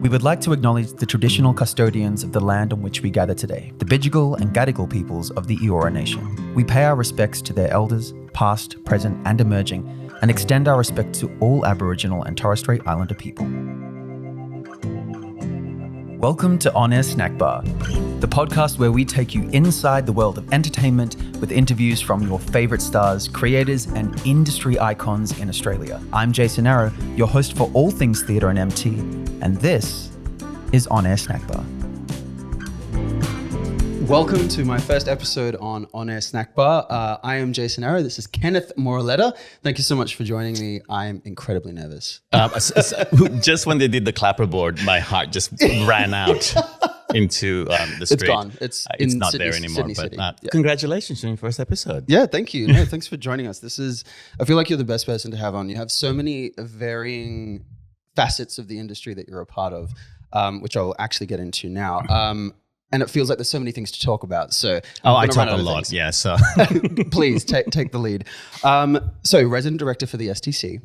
We would like to acknowledge the traditional custodians of the land on which we gather today, the Bidjigal and Gadigal peoples of the Eora Nation. We pay our respects to their elders, past, present and emerging, and extend our respect to all Aboriginal and Torres Strait Islander people. Welcome to On Air Snack Bar, the podcast where we take you inside the world of entertainment with interviews from your favourite stars, creators and industry icons in Australia. I'm Jason Arrow, your host for all things theatre and MT, and this is On Air Snack Bar. Welcome to my first episode on Air Snack Bar. I am Jason Arrow. This is Kenneth Moraleda. Thank you so much for joining me. I am incredibly nervous. Just when they did the clapperboard, my heart just ran out into the street. It's gone. It's not Sydney, there anymore. Sydney But City. Congratulations on your first episode. Yeah, thank you. No, thanks for joining us. I feel like you're the best person to have on. You have so many varying facets of the industry that you're a part of, which I'll actually get into now. And it feels like there's so many things to talk about. So I talk a lot. Yeah, so please take the lead. So resident director for the STC,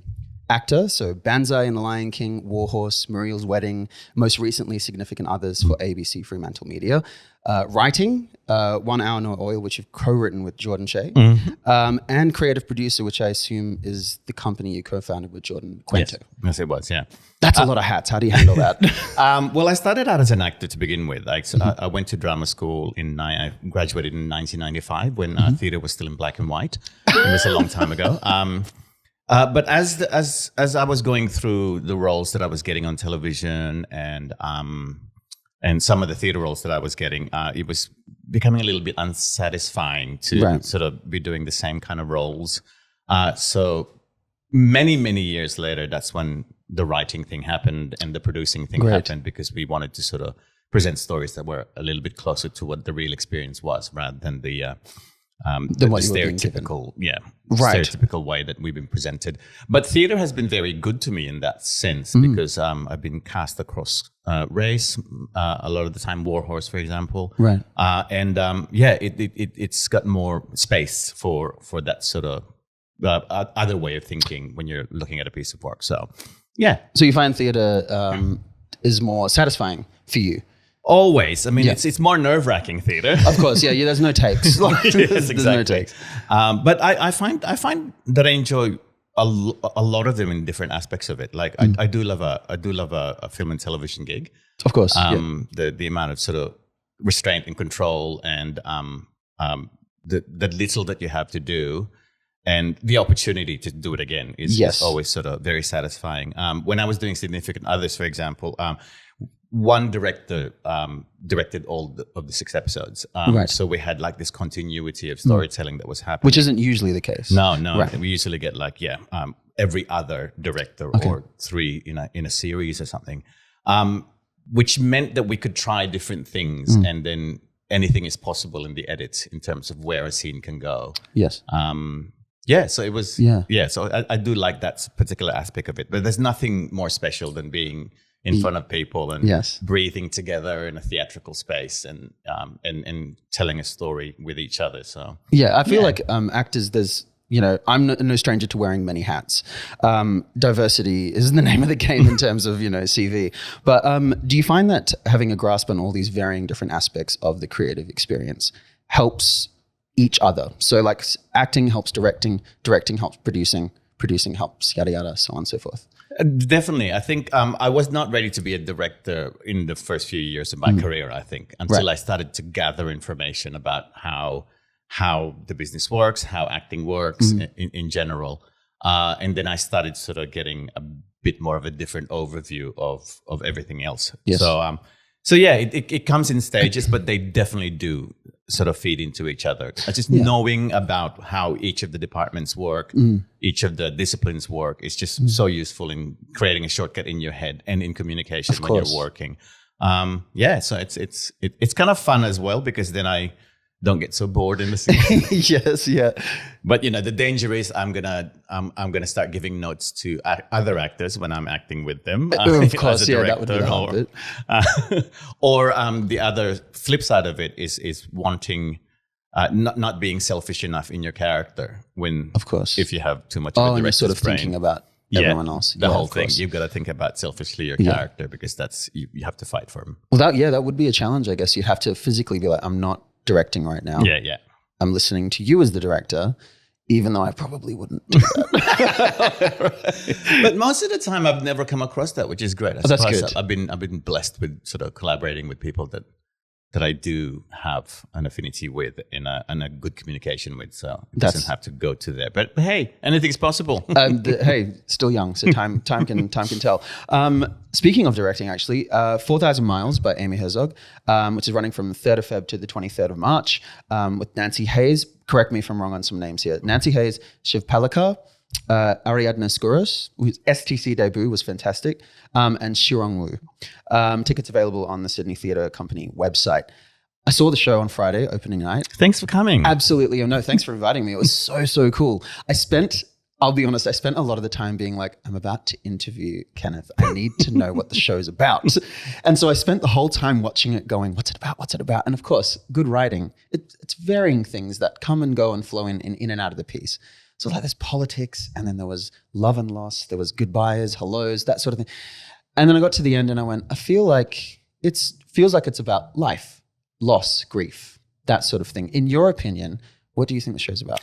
actor, so Banzai in The Lion King, Warhorse, Muriel's Wedding, most recently Significant Others for ABC Fremantle Media. Writing, 1 Hour No Oil, which you've co-written with Jordan Shea, and creative producer, which I assume is the company you co-founded with Jordan, Kwento. Yes, it was, yeah. That's a lot of hats. How do you handle that? Well, I started out as an actor to begin with. I went to drama school I graduated in 1995 when theatre was still in black and white. It was a long time ago. But as I was going through the roles that I was getting on television and some of the theatre roles that I was getting, it was becoming a little bit unsatisfying to sort of be doing the same kind of roles. So many years later, that's when the writing thing happened and the producing thing happened, because we wanted to sort of present stories that were a little bit closer to what the real experience was, rather than the stereotypical, stereotypical way that we've been presented. But theatre has been very good to me in that sense, because I've been cast across race, a lot of the time Warhorse, for example. Right. It's got more space for that sort of other way of thinking when you're looking at a piece of work. So, yeah. So you find theatre is more satisfying for you? Always. I mean, it's more nerve-wracking theatre. Of course, yeah. There's no takes. Yes, exactly. There's no takes. But I find that I enjoy a lot of them in different aspects of it. Like I do love a film and television gig. Of course. The amount of sort of restraint and control and the little that you have to do, and the opportunity to do it again is always sort of very satisfying. When I was doing Significant Others, for example, one director directed all of the 6 episodes. So we had like this continuity of storytelling that was happening. Which isn't usually the case. No. Right. We usually get like, every other director or 3 in a series or something, which meant that we could try different things and then anything is possible in the edit in terms of where a scene can go. Yes. So it was, so I do like that particular aspect of it, but there's nothing more special than being in front of people and breathing together in a theatrical space and telling a story with each other. So I feel like actors, there's, I'm no stranger to wearing many hats. Diversity is the name of the game in terms of, CV. But do you find that having a grasp on all these varying different aspects of the creative experience helps each other? So like acting helps directing helps producing helps yada yada, so on and so forth. Definitely. I think I was not ready to be a director in the first few years of my career, I think, until I started to gather information about how the business works, how acting works in general. And then I started sort of getting a bit more of a different overview of everything else. Yes. So it comes in stages, but they definitely do sort of feed into each other. Just knowing about how each of the departments work, each of the disciplines work is just so useful in creating a shortcut in your head and in communication when you're working. So it's kind of fun as well, because then I don't get so bored in the scene. Yes, yeah. But the danger is I'm gonna start giving notes to other actors when I'm acting with them. Of course, that would be the hard bit. Or the other flip side of it is wanting not being selfish enough in your character when, of course, if you have too much of a director's you're sort of brain. thinking about everyone else. The whole of thing. course. You've got to think about selfishly your character because that's you have to fight for him. Well, that would be a challenge, I guess. You'd have to physically be like, I'm not directing right now. Yeah. I'm listening to you as the director, even though I probably wouldn't do that. But most of the time, I've never come across that, which is great. That's good. I've been blessed with sort of collaborating with people that I do have an affinity with and a good communication with. So it doesn't have to go to there. But hey, anything's possible. Hey, still young, so time can tell. Speaking of directing, actually, 4,000 Miles by Amy Herzog, which is running from 3rd of Feb to the 23rd of March, with Nancy Hayes. Correct me if I'm wrong on some names here. Nancy Hayes, Shiv Palakar, Ariadna Skouros, whose STC debut was fantastic, and Shirong Wu. Tickets available on the Sydney Theatre Company website. I saw the show on Friday, opening night. Thanks for coming. Absolutely. Oh, no, thanks for inviting me. It was so cool. I'll be honest, I spent a lot of the time being like, I'm about to interview Kenneth. I need to know what the show's about. And so I spent the whole time watching it going, what's it about? What's it about? And of course, good writing. It's varying things that come and go and flow in and out of the piece. So like there's politics, and then there was love and loss. There was goodbyes, hellos, that sort of thing. And then I got to the end and I went, I feel like it's about life, loss, grief, that sort of thing. In your opinion, what do you think the show's about?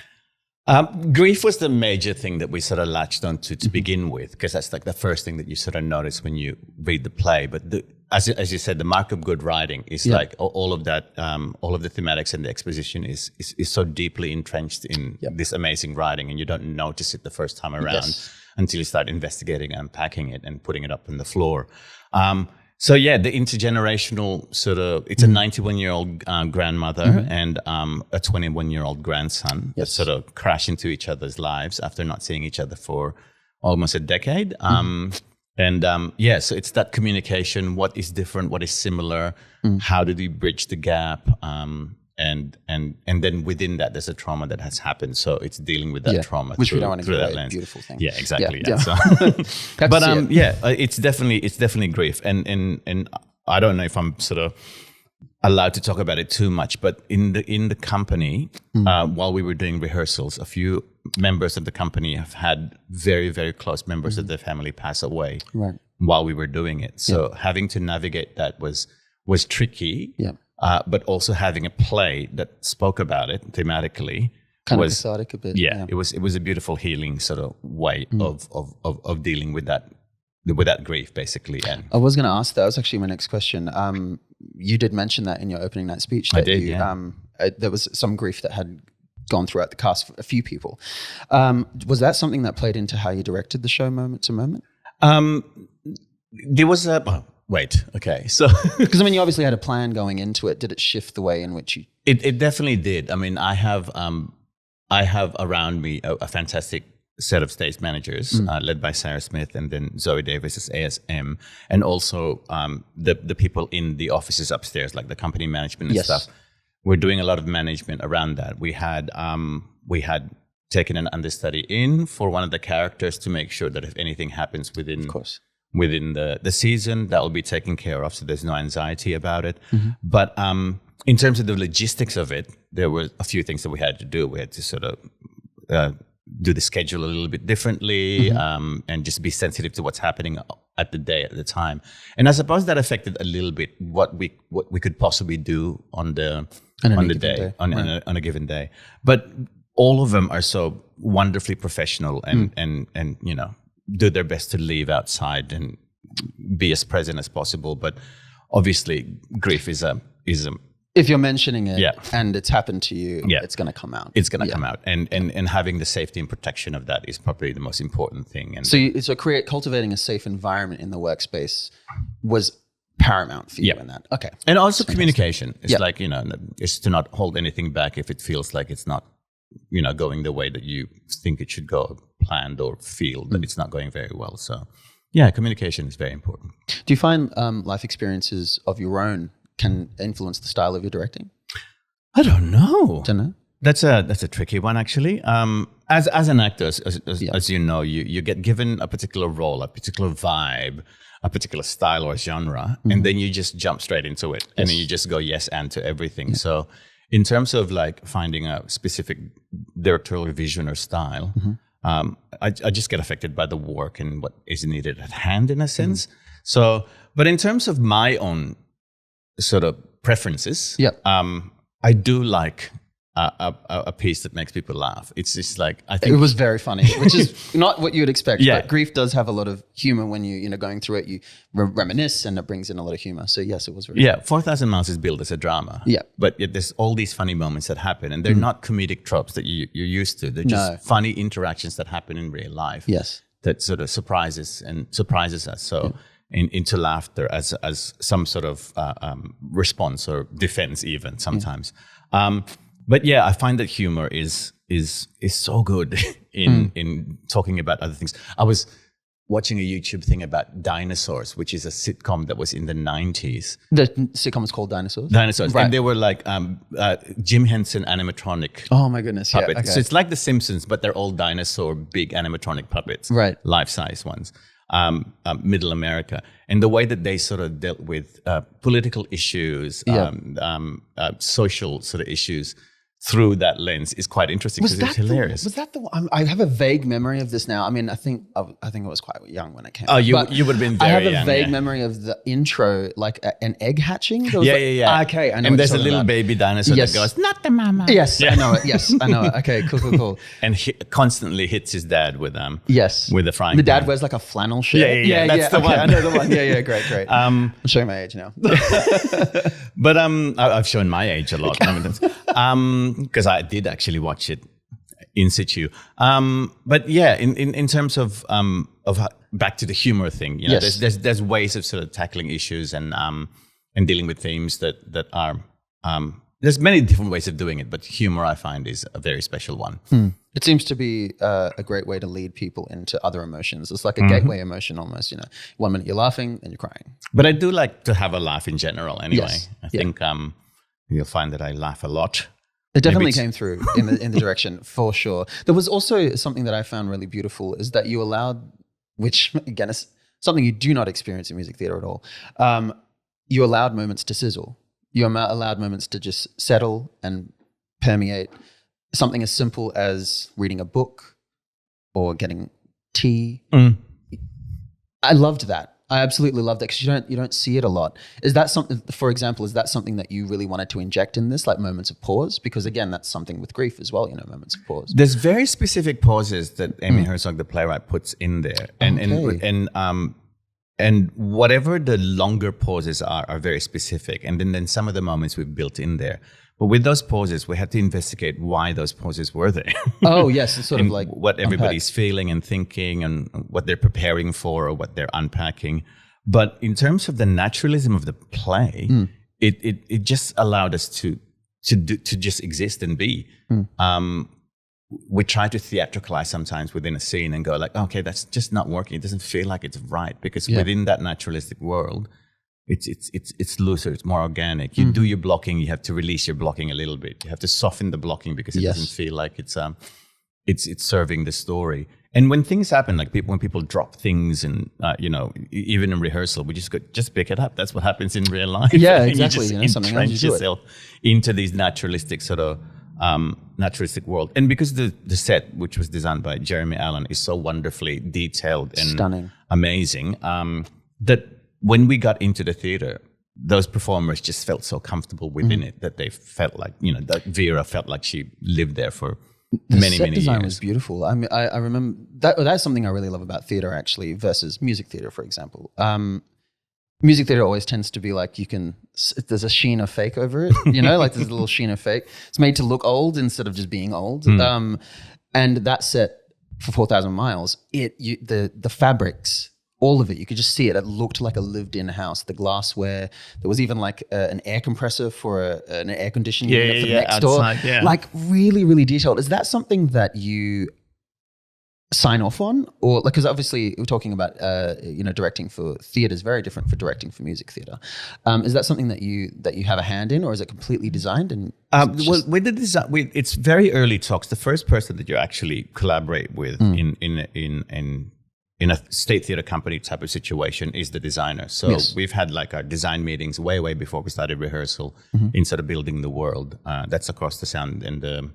Grief was the major thing that we sort of latched onto to begin with, because that's like the first thing that you sort of notice when you read the play. But as you said, the mark of good writing is like all of that, all of the thematics and the exposition is so deeply entrenched in this amazing writing, and you don't notice it the first time around until you start investigating and unpacking it and putting it up on the floor. So yeah, the intergenerational sort of, it's a 91-year-old grandmother and a 21-year-old grandson that sort of crash into each other's lives after not seeing each other for almost a decade. So it's that communication, what is different, what is similar, how do we bridge the gap, and then within that there's a trauma that has happened, so it's dealing with that trauma, which through, we don't want to through give that away. lens. Beautiful thing. Yeah, exactly. Yeah. So, but it's definitely grief, and I don't know if I'm sort of allowed to talk about it too much, but in the company, while we were doing rehearsals, a few members of the company have had very, very close members of their family pass away while we were doing it. So having to navigate that was tricky. Yeah. But also having a play that spoke about it thematically kind of cathartic a bit. Yeah, it was a beautiful healing sort of way of dealing with that grief, basically. And I was going to ask that. That was actually my next question. You did mention that in your opening night speech. That I did. There was some grief that had gone throughout the cast for a few people. Was that something that played into how you directed the show moment to moment? There was a. Wait, okay. So, because I mean, you obviously had a plan going into it. Did it shift the way in which you? It definitely did. I mean, I have around me a fantastic set of stage managers, led by Sarah Smith, and then Zoe Davis as ASM, and also the people in the offices upstairs, like the company management and stuff. We're doing a lot of management around that. We had taken an understudy in for one of the characters to make sure that if anything happens within the season, that will be taken care of, so there's no anxiety about it. But in terms of the logistics of it, there were a few things that we had to do. We had to sort of do the schedule a little bit differently, and just be sensitive to what's happening at the time. And I suppose that affected a little bit what we could possibly do on a given day. But all of them are so wonderfully professional and you know, do their best to leave outside and be as present as possible. But obviously, grief is a. If you're mentioning it and it's happened to you, it's going to come out. It's going to come out, and having the safety and protection of that is probably the most important thing. And so cultivating a safe environment in the workspace was paramount for you in that. Okay, and also communication. It's like, you know, it's to not hold anything back if it feels like it's not, you know, going the way that you think it should go, planned, or feel that it's not going very well. So, yeah, communication is very important. Do you find life experiences of your own can influence the style of your directing? I don't know. Don't know. That's a tricky one, actually. As an actor, as you know, you get given a particular role, a particular vibe, a particular style or genre, and then you just jump straight into it, and then you just go yes and to everything. So, in terms of like finding a specific directorial vision or style, I just get affected by the work and what is needed at hand in a sense. So, but in terms of my own sort of preferences, I do like a piece that makes people laugh. It's just like, I think it was very funny, which is not what you would expect. But grief does have a lot of humor when you know, going through it, you reminisce, and it brings in a lot of humor. So yes, it was very funny. 4,000 Miles is billed as a drama. Yeah. But yet there's all these funny moments that happen, and they're not comedic tropes that you're used to. They're just funny interactions that happen in real life. Yes. That sort of surprises us. So into laughter as some sort of response or defense even sometimes. But yeah, I find that humor is so good in talking about other things. I was watching a YouTube thing about Dinosaurs, which is a sitcom that was in the 90s. The sitcom is called Dinosaurs? Dinosaurs. Right. And they were like Jim Henson animatronic Oh my goodness, yeah. puppets. Okay. So it's like The Simpsons, but they're all dinosaur, big animatronic puppets. Right. Life-size ones. Middle America. And the way that they sort of dealt with political issues, social sort of issues, through that lens is quite interesting because it's hilarious. Was that the one? I have a vague memory of this now. I mean, I think I was quite young when it came. Oh, you would have been very young. I have a vague memory of the intro, like an egg hatching. Yeah. Okay, I know. And there's a little baby dinosaur that goes, "Not the mama." Yes, I know it. Yes, I know it. Okay, cool. And he constantly hits his dad with with a frying The dad pan. wears like a flannel shirt. Yeah. That's the one. I know the one. Yeah, great. I'm showing my age now. But I've shown my age a lot. Because I did actually watch it in situ. But yeah, in terms of back to the humor thing, you know, there's ways of sort of tackling issues and dealing with themes that are there's many different ways of doing it, but humor I find is a very special one. It seems to be a great way to lead people into other emotions. It's like a gateway emotion almost, you know. 1 minute you're laughing and you're crying. But I do like to have a laugh in general anyway. Yes. I think you'll find that I laugh a lot. It definitely came through in the direction, for sure. There was also something that I found really beautiful is that you allowed, which again is something you do not experience in music theater at all. You allowed moments to sizzle. You allowed moments to just settle and permeate. Something as simple as reading a book or getting tea. I loved that. I absolutely love that because you don't see it a lot. Is that something, for example, that you really wanted to inject in this, like moments of pause? Because again, that's something with grief as well, you know, moments of pause. There's very specific pauses that Amy Herzog, the playwright, puts in there, and whatever the longer pauses are very specific, and then some of the moments we've built in there. But with those pauses, we had to investigate why those pauses were there. Oh, yes. It's sort of like what everybody's feeling and thinking and what they're preparing for or what they're unpacking. But in terms of the naturalism of the play, it just allowed us to just exist and be. We try to theatricalize sometimes within a scene and go like, okay, that's just not working. It doesn't feel like it's right because within that naturalistic world, it's looser, it's more organic. You do your blocking, you have to release your blocking a little bit. You have to soften the blocking because it doesn't feel like it's serving the story. And when things happen, like when people drop things and you know, even in rehearsal, we just pick it up. That's what happens in real life. Yeah, exactly. You just entrench yourself into these naturalistic sort of naturalistic world. And because the set, which was designed by Jeremy Allen, is so wonderfully detailed and stunning, amazing, that when we got into the theater, those performers just felt so comfortable within it that they felt like, you know, that Vera felt like she lived there for many set design years. Was beautiful. I mean, I remember that's something I really love about theater actually versus music theater, for example. Music theater always tends to be like there's a sheen of fake over it, you know, like there's a little sheen of fake. It's made to look old instead of just being old. And that set for 4,000 Miles, the fabrics, all of it, you could just see it. It looked like a lived-in house. The glassware, there was even like an air compressor for an air conditioning unit for the next outside, door. Like really, really detailed. Is that something that you sign off on, or like, because obviously we're talking about you know, directing for theater is very different for directing for music theater. Is that something that you have a hand in, or is it completely designed? And well, with the design, it's very early talks. The first person that you actually collaborate with in a state theater company type of situation is the designer. So we've had like our design meetings way before we started rehearsal in sort of building the world. That's across the sound and the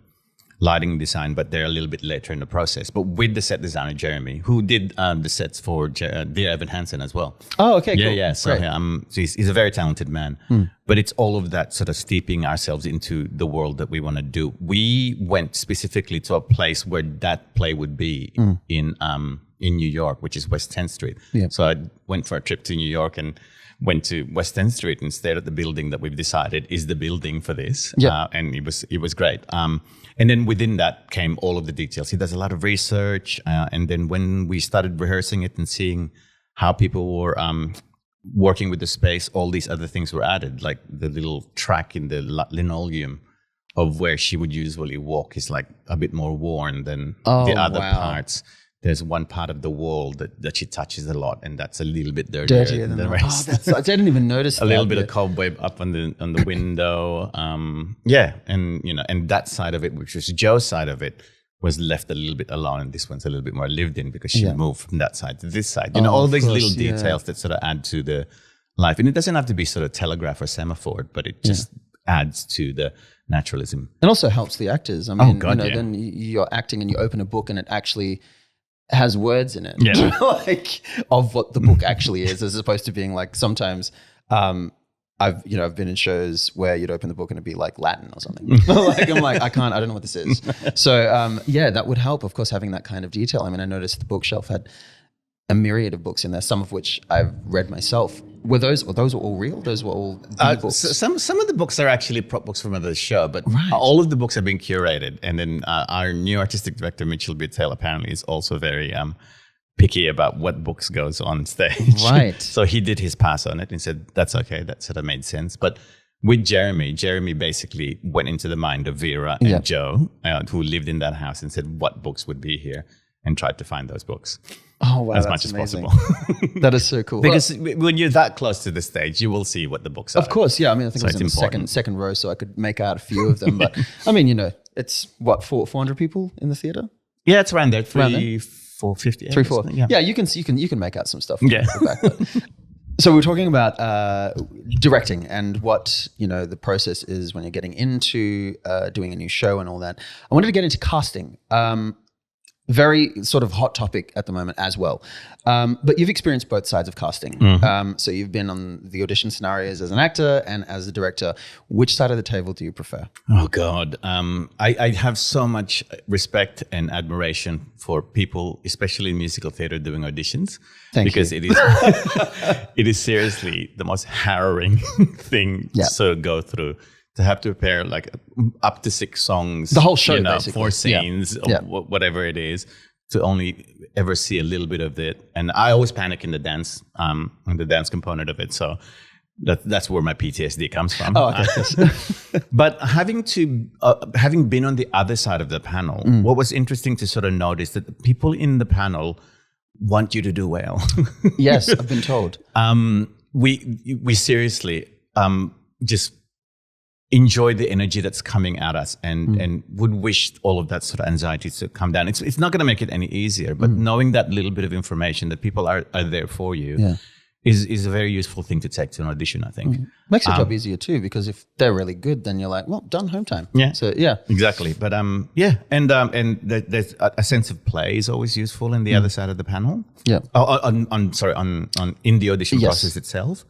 lighting design, but they're a little bit later in the process. But with the set designer, Jeremy, who did the sets for Dear Evan Hansen as well. Oh, okay, yeah, cool. Yeah, so he's a very talented man. But it's all of that sort of steeping ourselves into the world that we want to do. We went specifically to a place where that play would be in New York, which is West 10th Street. Yeah. So I went for a trip to New York and went to West 10th Street and stayed at the building that we've decided is the building for this. Yeah. And it was great. And then within that came all of the details. He does a lot of research. And then when we started rehearsing it and seeing how people were working with the space, all these other things were added, like the little track in the linoleum of where she would usually walk is like a bit more worn than the other parts. There's one part of the wall that she touches a lot, and that's a little bit dirtier than the rest. I didn't even notice a little bit of cobweb up on the window. And that side of it, which was Joe's side of it, was left a little bit alone, and this one's a little bit more lived in because she moved from that side to this side. All these little details that sort of add to the life, and it doesn't have to be sort of telegraph or semaphore, but it just adds to the naturalism. It also helps the actors. I mean, then you're acting and you open a book and it actually has words in it, like of what the book actually is, as opposed to being like sometimes I've been in shows where you'd open the book and it'd be like Latin or something. I don't know what this is. So that would help, of course, having that kind of detail. I mean, I noticed the bookshelf had a myriad of books in there, some of which I've read myself. Were those all real? Those were all books? Some of the books are actually prop books from another show, but all of the books have been curated. And then our new artistic director, Mitchell Bittel, apparently is also very picky about what books goes on stage. Right. So he did his pass on it and said, that's okay, that sort of made sense. But with Jeremy basically went into the mind of Vera and Joe, who lived in that house, and said what books would be here and tried to find those books. Oh, wow, as much as amazing. possible. That is so cool. Because when you're that close to the stage, you will see what the books are. Of course, yeah. I mean, I think I was in the second row, so I could make out a few of them. But I mean, it's what, 400 people in the theater? Yeah, it's around there. 450. 3-4. Yeah, you can make out some stuff. Yeah. So we're talking about directing and what the process is when you're getting into doing a new show and all that. I wanted to get into casting. Very sort of hot topic at the moment as well. But you've experienced both sides of casting. So you've been on the audition scenarios as an actor and as a director. Which side of the table do you prefer? Oh, God. I have so much respect and admiration for people, especially in musical theater, doing auditions. Because it is seriously the most harrowing thing to sort of go through. To have to prepare like up to 6 songs, the whole show, basically. 4 scenes, or whatever it is, to only ever see a little bit of it. And I always panic in the dance component of it. So that's where my PTSD comes from. Oh, okay. But having been on the other side of the panel, what was interesting to sort of notice that the people in the panel want you to do well. Yes, I've been told. We seriously just enjoy the energy that's coming at us and would wish all of that sort of anxiety to come down. It's not going to make it any easier, but knowing that little bit of information that people are there for you is a very useful thing to take to an audition, I think. Makes your job easier too, because if they're really good, then you're like, well, done, home time. Yeah. So, yeah. Exactly. But and there's a sense of play is always useful in the other side of the panel. Yeah. In the audition process itself.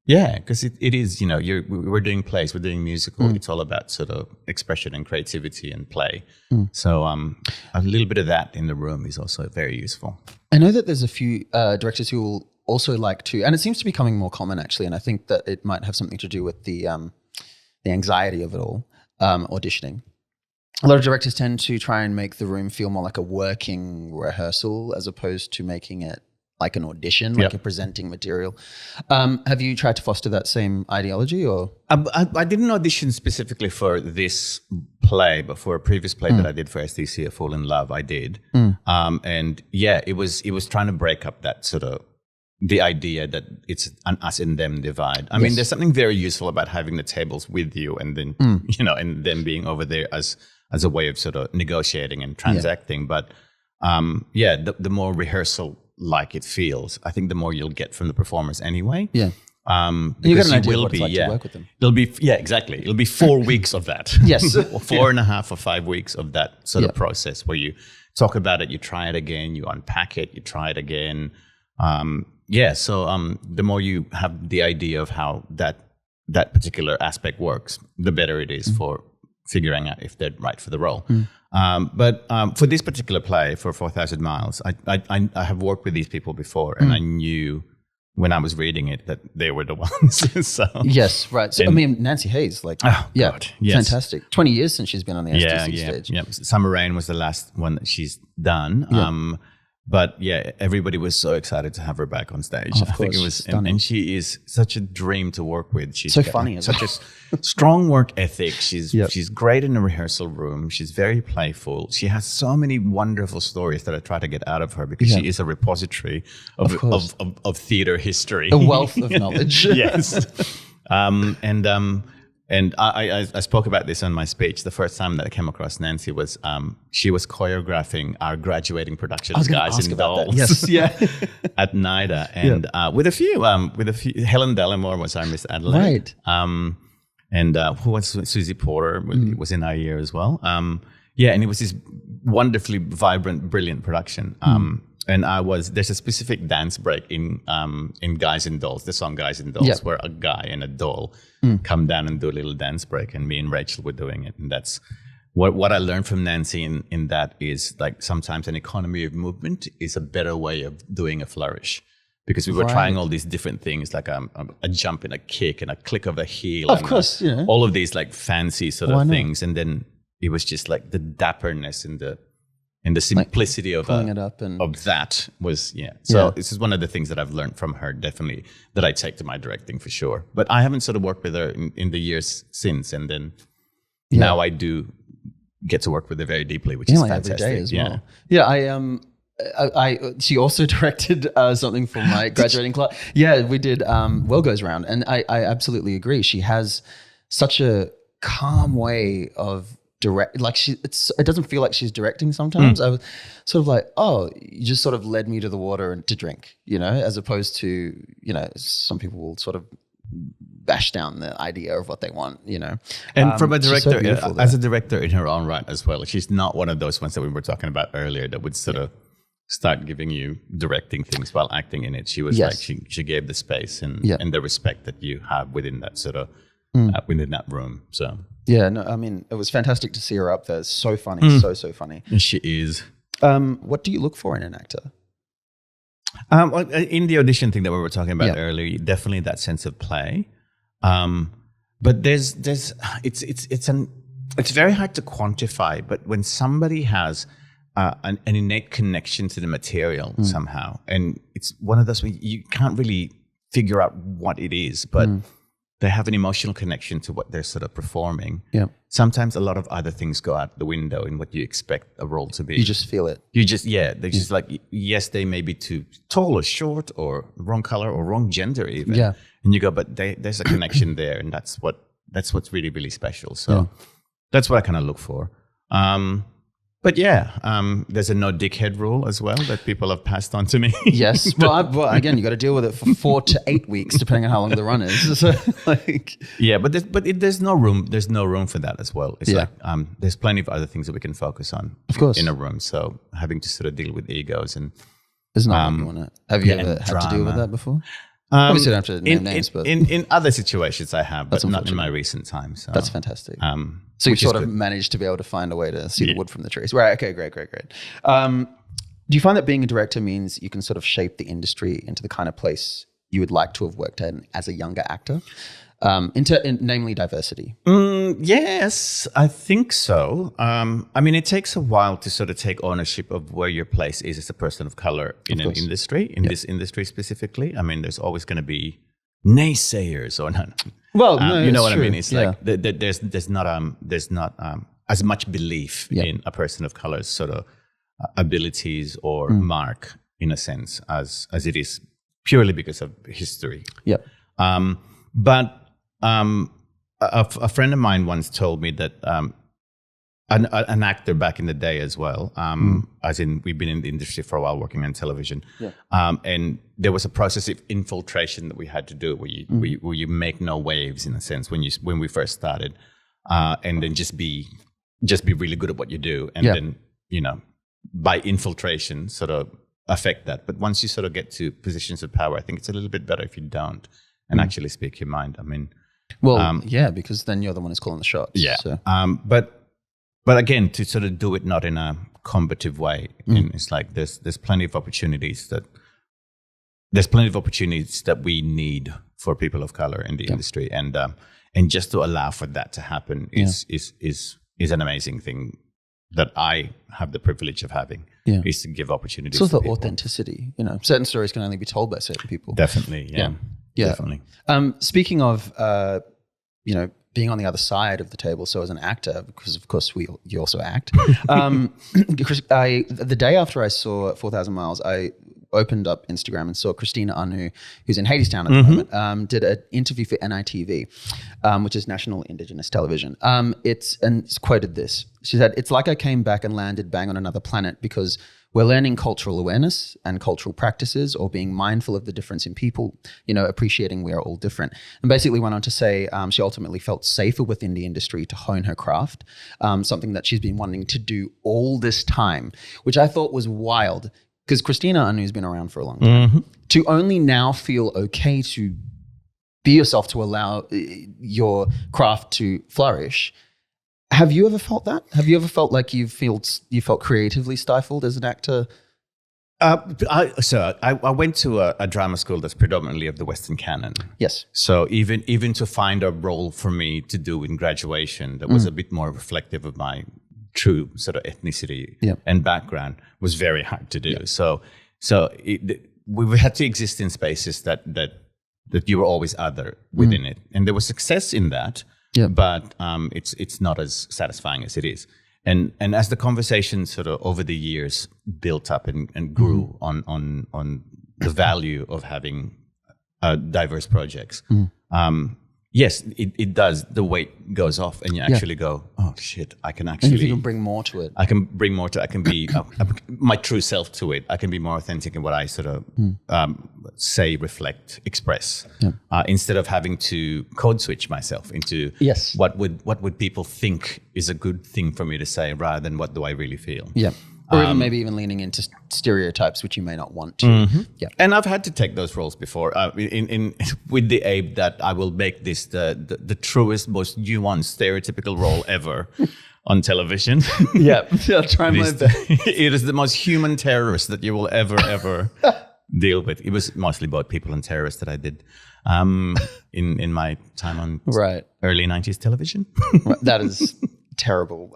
Yeah, because it is, we're doing plays, we're doing musical. It's all about sort of expression and creativity and play. So a little bit of that in the room is also very useful. I know that there's a few directors who will also like to, and it seems to be becoming more common actually, and I think that it might have something to do with the anxiety of it all, auditioning. A lot of directors tend to try and make the room feel more like a working rehearsal as opposed to making it like an audition, like a presenting material. Have you tried to foster that same ideology, or? I didn't audition specifically for this play, but for a previous play that I did for SDC, A Fool in Love, I did. And it was trying to break up that sort of the idea that it's an us and them divide. I mean, there's something very useful about having the tables with you and then, and them being over there as a way of sort of negotiating and transacting. But the more rehearsal like it feels, I think the more you'll get from the performers anyway. Yeah. You got because an idea will what it's like to work with them. It'll be exactly. It'll be 4 weeks of that. Yes. Or 4.5 or 5 weeks of that sort of process where you talk about it, you try it again, you unpack it, you try it again. So the more you have the idea of how that particular aspect works, the better it is for figuring out if they're right for the role. But for this particular play, for 4,000 Miles, I have worked with these people before, and I knew when I was reading it that they were the ones. So yes, right. So, I mean, Nancy Hayes, God, yes. Fantastic. 20 years since she's been on the STC stage. Yeah. Summer Rain was the last one that she's done. But everybody was so excited to have her back on stage. Oh, of course. I think it was, and she is such a dream to work with. She's so funny, such a strong work ethic. She's great in the rehearsal room. She's very playful. She has so many wonderful stories that I try to get out of her because she is a repository of theater history, a wealth of knowledge. Yes, and I spoke about this on my speech. The first time that I came across Nancy was she was choreographing our graduating production Guys and Dolls. Yes, at NIDA, and with a few Helen Dellamore was our Miss Adelaide, right? And who was Susie Porter was in our year as well. And it was this wonderfully vibrant, brilliant production. And there's a specific dance break in Guys and Dolls, the song Guys and Dolls, where a guy and a doll come down and do a little dance break, and me and Rachel were doing it. And that's what I learned from Nancy in that is like sometimes an economy of movement is a better way of doing a flourish. Because we were trying all these different things, like a jump and a kick and a click of a heel. Of course, all of these like fancy sort of things. And then it was just like the dapperness and the simplicity of it up of that was So this is one of the things that I've learned from her, definitely, that I take to my directing for sure. But I haven't sort of worked with her in the years since, and then now I do get to work with her very deeply, which is fantastic. Every day as well. She also directed something for my graduating class. Yeah, we did World Goes Round, and I absolutely agree. She has such a calm way of direct, like it doesn't feel like she's directing sometimes. I was sort of like, oh, you just sort of led me to the water and to drink, as opposed to, some people will sort of bash down the idea of what they want, And from a director, as a director in her own right as well, she's not one of those ones that we were talking about earlier that would sort of start giving you directing things while acting in it. She was like, she gave the space and the respect that you have within that sort of, within that room. So. Yeah, no, I mean, it was fantastic to see her up there. So funny, so funny. And she is. What do you look for in an actor? In the audition thing that we were talking about earlier, definitely that sense of play. But it's very hard to quantify. But when somebody has an innate connection to the material somehow, and it's one of those where you can't really figure out what it is, but they have an emotional connection to what they're sort of performing. Yeah. Sometimes a lot of other things go out the window in what you expect a role to be. You just feel it. You just, they're just like, yes, they may be too tall or short or wrong color or wrong gender even. Yeah. And you go, but there's a connection there, and that's what's really, really special. So that's what I kind of look for. But there's a no dickhead rule as well that people have passed on to me. Yes. Well, again, you got to deal with it for 4 to 8 weeks, depending on how long the run is. So, there's no room. There's no room for that as well. It's like there's plenty of other things that we can focus on, of course, in a room. So having to sort of deal with egos and there's not what you want to. Have you ever had to deal with that before? Obviously, don't have to name names, but in other situations I have, but not in my recent time. So that's fantastic. So you sort of managed to be able to find a way to see the wood from the trees. Right. Okay. Great. Do you find that being a director means you can sort of shape the industry into the kind of place you would like to have worked in as a younger actor, namely diversity? Yes, I think so. I mean, it takes a while to sort of take ownership of where your place is as a person of color in an industry, this industry specifically. I mean, there's always going to be naysayers or not. Well, no, you know what true. I mean? It's like there's not as much belief in a person of color's sort of abilities or mark, in a sense, as it is purely because of history. Yeah. But a friend of mine once told me that an actor back in the day as well. As in, we've been in the industry for a while, working on television. Yeah. And there was a process of infiltration that we had to do, where you make no waves, in a sense, when we first started, and then just be really good at what you do, and then by infiltration, sort of affect that. But once you sort of get to positions of power, I think it's a little bit better if you don't and actually speak your mind. I mean, well, because then you're the one who's calling the shots. Yeah. So. But again, to sort of do it not in a combative way, and it's like there's plenty of opportunities that we need for people of color in the industry, and just to allow for that to happen is an amazing thing that I have the privilege of having. Is to give opportunities. So the people. Authenticity, certain stories can only be told by certain people. Definitely, yeah. Definitely. Speaking of, being on the other side of the table, so as an actor, because of course you also act. The day after I saw 4,000 Miles, I opened up Instagram and saw Christina Anu, who's in Hadestown at the moment, did an interview for NITV, which is National Indigenous Television. It's quoted this. She said, "It's like I came back and landed bang on another planet because we're learning cultural awareness and cultural practices, or being mindful of the difference in people, appreciating we are all different." And basically went on to say she ultimately felt safer within the industry to hone her craft, something that she's been wanting to do all this time, which I thought was wild. Because Christina Anu's been around for a long time. To only now feel okay to be yourself, to allow your craft to flourish. Have you ever felt that? Have you ever felt like you felt creatively stifled as an actor? I went to a drama school that's predominantly of the Western canon. Yes. So even to find a role for me to do in graduation that was a bit more reflective of my true sort of ethnicity and background was very hard to do. So we had to exist in spaces that you were always other within it, and there was success in that. But it's not as satisfying as it is. And as the conversation sort of over the years built up and grew on the value of having diverse projects. Yes, it does. The weight goes off, and you actually go, "Oh shit! I can actually." And if you can bring more to it, I can bring more to. I can be my true self to it. I can be more authentic in what I sort of say, reflect, express, instead of having to code switch myself into what would people think is a good thing for me to say, rather than what do I really feel. Or even maybe even leaning into stereotypes which you may not want to. And I've had to take those roles before, with the aim that I will make this the truest, most nuanced, stereotypical role ever on television. I'll try my best. It is the most human terrorist that you will ever deal with. It was mostly about people and terrorists that I did in my time on early 90s television. That is terrible.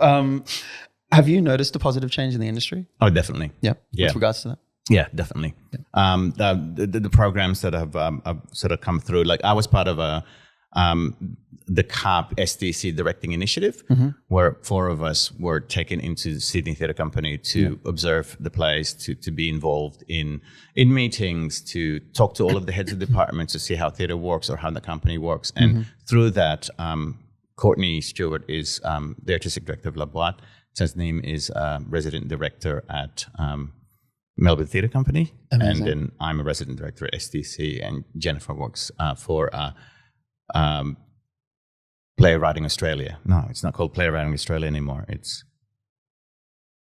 Have you noticed a positive change in the industry? Oh, definitely. With regards to that? Yeah, definitely. The programs that have sort of come through, like I was part of the CAP SDC directing initiative, where 4 of us were taken into Sydney Theatre Company to observe the plays, to be involved in meetings, to talk to all of the heads of departments to see how theatre works or how the company works. And through that, Courtney Stewart is the artistic director of La Boite. His name is resident director at Melbourne Theatre Company. Amazing. And then I'm a resident director at SDC, and Jennifer works for Playwriting Australia. No, it's not called Playwriting Australia anymore.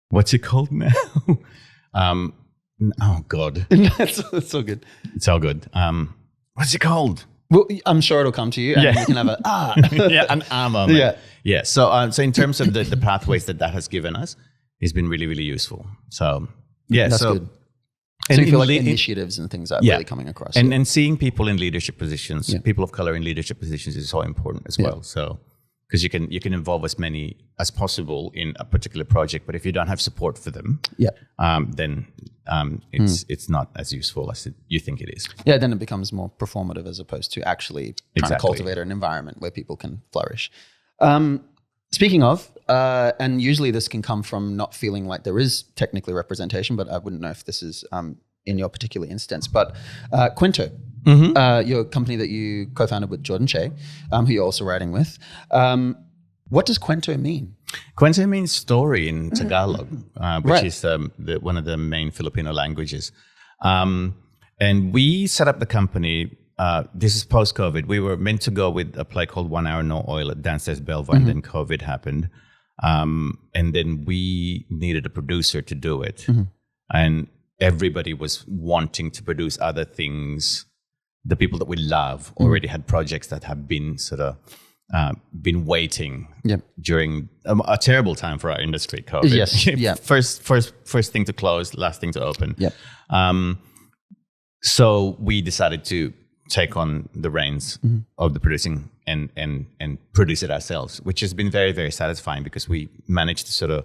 What's it called now? Oh, God. It's all good. It's all good. What's it called? Well, I'm sure it'll come to you, and you can have an moment. Yeah. So in terms of the pathways that has given us, it's been really, really useful. So that's good. So you feel like initiatives and things are really coming across. And seeing people in leadership positions, people of color in leadership positions, is so important as well. So because you can involve as many as possible in a particular project, but if you don't have support for them, then it's not as useful as you think it is. Yeah, then it becomes more performative as opposed to actually trying to cultivate an environment where people can flourish. Speaking of, and usually this can come from not feeling like there is technically representation, but I wouldn't know if this is in your particular instance, but Kwento, your company that you co-founded with Jordan Che, who you're also writing with. What does Kwento mean? Kwento means story in Tagalog, which Right. is one of the main Filipino languages. And we set up the company. This is post-COVID. We were meant to go with a play called 1 Hour No Oil at Downstairs Belvoir, and then COVID happened. And then we needed a producer to do it. And everybody was wanting to produce other things. The people that we love already had projects that have been sort of been waiting during a terrible time for our industry, COVID. Yes. Yeah. First thing to close, last thing to open. Yep. So we decided to take on the reins of the producing and produce it ourselves, which has been very, very satisfying because we managed to sort of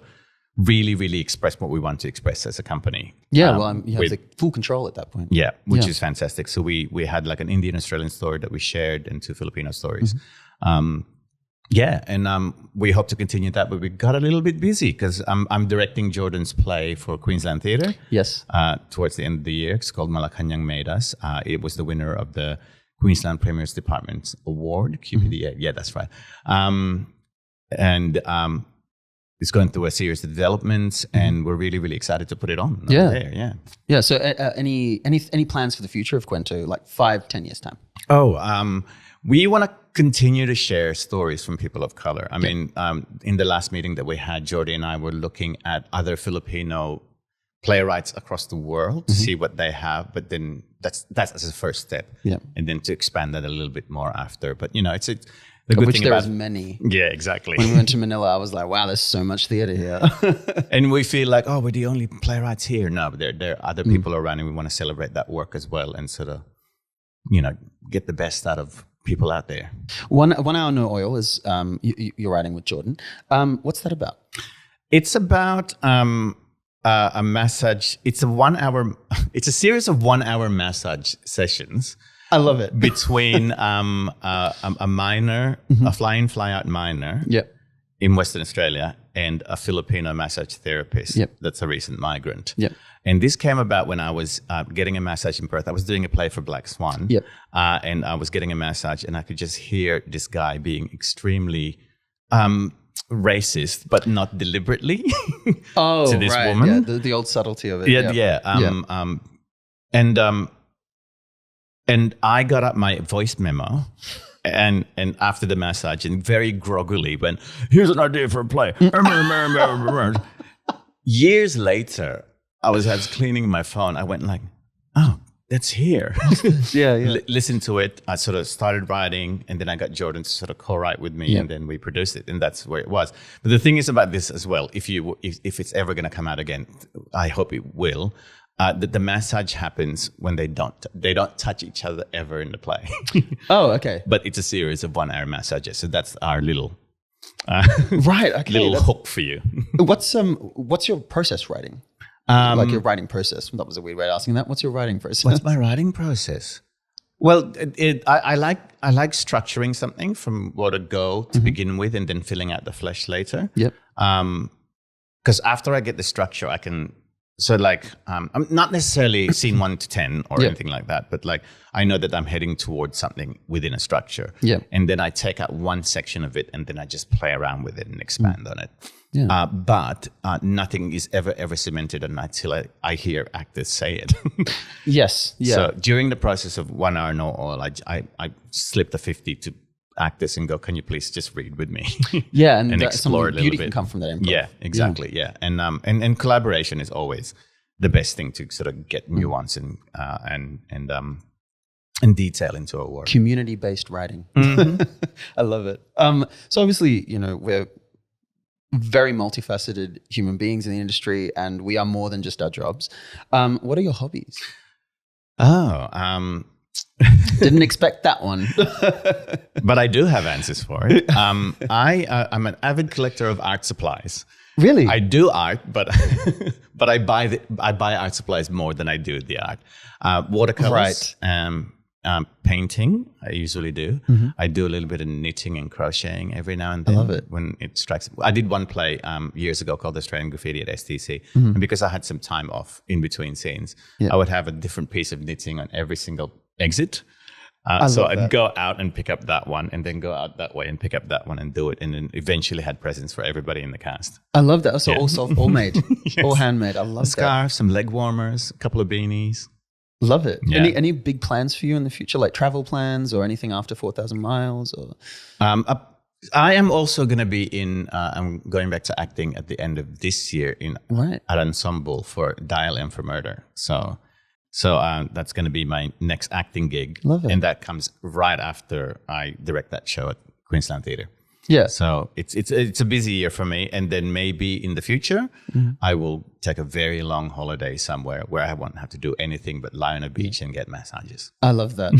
really, really express what we want to express as a company. Yeah, you have the full control at that point. Yeah, which is fantastic. So we had like an Indian-Australian story that we shared and 2 Filipino stories. We hope to continue that, but we got a little bit busy because I'm directing Jordan's play for Queensland Theatre. Yes. Towards the end of the year. It's called Malacañang Made Us. It was the winner of the Queensland Premier's Department Award, QPDA. Yeah, that's right. It's going through a series of developments, and we're really, really excited to put it on. Yeah. So, any plans for the future of Kwento, like 5-10 years time? We want to continue to share stories from people of color. I mean, in the last meeting that we had, Jordy and I were looking at other Filipino playwrights across the world to see what they have, but then that's as a first step, and then to expand that a little bit more after. But it's the good Which thing there about is many. Yeah, exactly. When we went to Manila, I was like, wow, there's so much theater here. And we feel like, we're the only playwrights here. No, but there are other people around, and we want to celebrate that work as well, and sort of, get the best out of people out there. 1 Hour No Oil is you're writing with Jordan. What's that about? It's about a massage. It's a series of 1 hour massage sessions. I love it. Between a miner, a fly-in, fly-out miner in Western Australia, and a Filipino massage therapist that's a recent migrant. And this came about when I was getting a massage in Perth. I was doing a play for Black Swan, and I was getting a massage, and I could just hear this guy being extremely racist, but not deliberately, to this woman. Yeah, the old subtlety of it. And I got up my voice memo, and after the massage, and very groggily went, "Here's an idea for a play." Years later, I was cleaning my phone. I went like, "Oh, that's here." Listen to it. I sort of started writing, and then I got Jordan to sort of co-write with me, and then we produced it, and that's where it was. But the thing is about this as well, if it's ever going to come out again, I hope it will. The massage happens when they don't touch each other ever in the play. Oh, okay. But it's a series of 1 hour massages, so that's our little little hook for you. What's your process writing? Like your writing process. That was a weird way of asking that. What's your writing process? What's my writing process? Well, I like structuring something from what a go to begin with, and then filling out the flesh later. Yep. Because after I get the structure, I can. So I'm not necessarily scene 1 to 10 or anything like that, but like I know that I'm heading towards something within a structure. Yeah. And then I take out one section of it, and then I just play around with it and expand on it. Yeah. But nothing is ever cemented until I hear actors say it. Yes. Yeah. So during the process of 1 hour no oil, I slipped a 50 to actors and go, "Can you please just read with me?" Yeah, and explore a little beauty bit. can come from that improv. Yeah, exactly. Yeah, and collaboration is always the best thing to sort of get nuance and detail into a work. Community-based writing. I love it. So obviously, we're very multifaceted human beings in the industry, and we are more than just our jobs. What are your hobbies? Didn't expect that one. But I do have answers for it. I'm an avid collector of art supplies. Really? I do art, but I buy art supplies more than I do the art. Watercolors, painting, I usually do. Mm-hmm. I do a little bit of knitting and crocheting every now and then. I love it. When it strikes. I did one play years ago called Australian Graffiti at STC. Mm-hmm. And because I had some time off in between scenes, I would have a different piece of knitting on every single exit. So I'd go out and pick up that one, and then go out that way and pick up that one and do it, and then eventually had presents for everybody in the cast. I love that. So all made, Yes. all handmade. I love that. Scarves, some leg warmers, a couple of beanies. Love it. Yeah. Any big plans for you in the future, like travel plans or anything after 4,000 miles? Or I am also going to be I'm going back to acting at the end of this year at Ensemble for Dial M for Murder. So that's going to be my next acting gig. Love it. And that comes right after I direct that show at Queensland Theatre. Yeah. So it's a busy year for me. And then maybe in the future, I will take a very long holiday somewhere where I won't have to do anything but lie on a beach and get massages. I love that.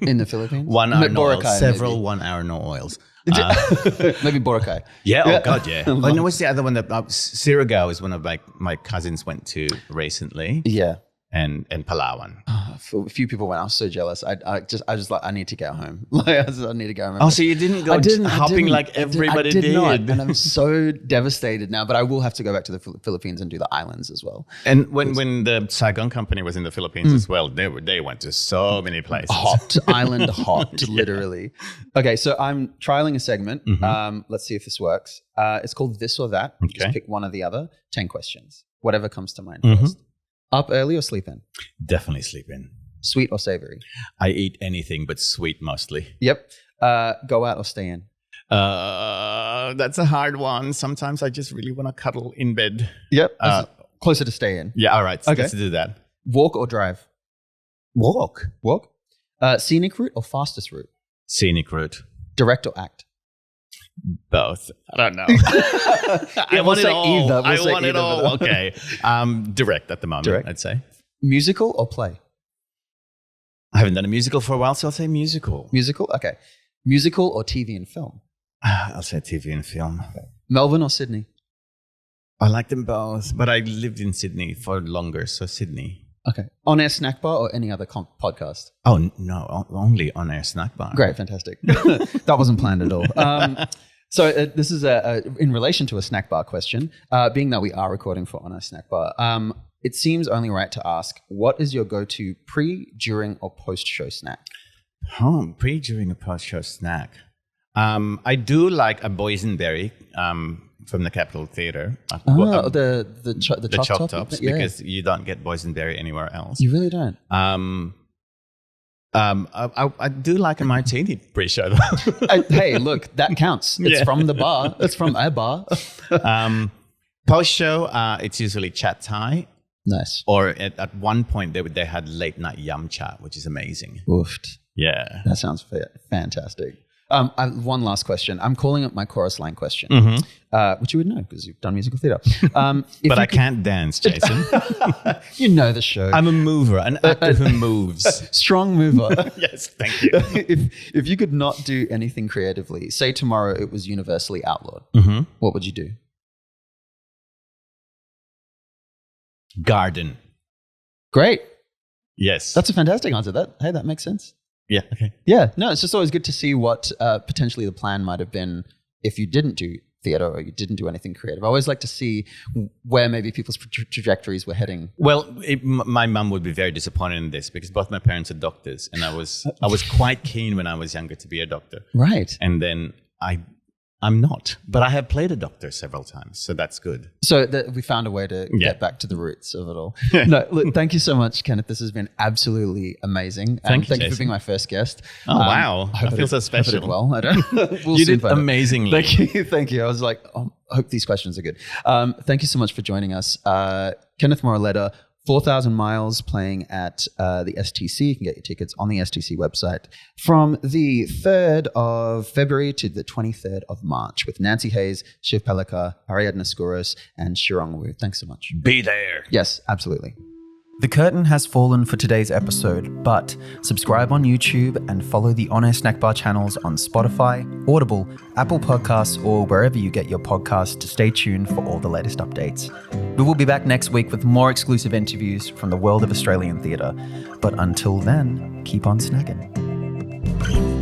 In the Philippines? 1 hour no oils, Boracay, several maybe. 1 hour no oils. Maybe Boracay. Yeah, oh God, yeah. Oh, no, what's the other one? Sirigao is one of my cousins went to recently. Yeah. And Palawan. For a few people went, I was so jealous. I just like, I need to get home. Like, I need to go home. Oh, so you didn't go hopping like everybody did? Not, and I'm so devastated now. But I will have to go back to the Philippines and do the islands as well. And when the Saigon company was in the Philippines as well, they went to so many places. Island hopped, literally. Okay, so I'm trialing a segment. Let's see if this works. It's called This or That. Okay. Just pick one or the other. 10 questions. Whatever comes to mind first. Up early or sleep in? Definitely sleep in. Sweet or savory? I eat anything but sweet mostly. Yep. Go out or stay in? That's a hard one. Sometimes I just really want to cuddle in bed. Yep. Closer to stay in. Yeah, all right. So Okay. let's do that. Walk or drive? Walk. Scenic route or fastest route? Scenic route. Direct or act? Both. I don't know. Yeah, I want it say all. either. I say want it either, all. but- Okay. Direct at the moment, Direct. I'd say. Musical or play? I haven't done a musical for a while, so I'll say musical. Musical? Okay. Musical or TV and film? I'll say TV and film. Melbourne or Sydney? I like them both, but I lived in Sydney for longer, so Sydney. Okay. On Air Snack Bar or any other podcast? Oh, no, only on Air Snack Bar. Great, fantastic. That wasn't planned at all. So this is in relation to a snack bar question. Being that we are recording for On Air Snack Bar, it seems only right to ask, what is your go-to pre, during, or post-show snack? Pre, during, or post-show snack. I do like a boysenberry from the Capitol Theatre. The chop tops, Yeah. because you don't get boysenberry anywhere else. You really don't. I do like a martini pre-show though. Hey, look, that counts. It's from the bar. It's from a bar. Post-show, it's usually chat thai. Nice. Or at one point, they had late night yum chat, which is amazing. Oofed. Yeah. That sounds fantastic. One last question. I'm calling it my chorus line question, which you would know because you've done musical theatre. But I can't dance, Jason. You know the show. I'm a mover, an actor who moves. Strong mover. Yes, thank you. If you could not do anything creatively, say tomorrow it was universally outlawed, what would you do? Garden. Great. Yes. That's a fantastic answer. That makes sense. Yeah. Okay. Yeah. No, it's just always good to see what potentially the plan might have been if you didn't do theatre or you didn't do anything creative. I always like to see where maybe people's trajectories were heading. Well, my mum would be very disappointed in this because both my parents are doctors, and I was quite keen when I was younger to be a doctor. Right. And then I'm not, but I have played a doctor several times, so that's good. So we found a way to get back to the roots of it all. No, look, thank you so much, Kenneth. This has been absolutely amazing. Thank you for being my first guest. Oh, wow. I feel so special. I did well. I don't. You did amazingly. Thank you. I was like, I hope these questions are good. Thank you so much for joining us. Kenneth Moraleda, 4,000 miles playing at the STC. You can get your tickets on the STC website from the 3rd of February to the 23rd of March with Nancy Hayes, Shiv Palakar, Ariadna Skouros, and Shirong Wu. Thanks so much. Be there. Yes, absolutely. The curtain has fallen for today's episode, but subscribe on YouTube and follow the On Air Snack Bar channels on Spotify, Audible, Apple Podcasts, or wherever you get your podcasts to stay tuned for all the latest updates. We will be back next week with more exclusive interviews from the world of Australian theatre. But until then, keep on snagging.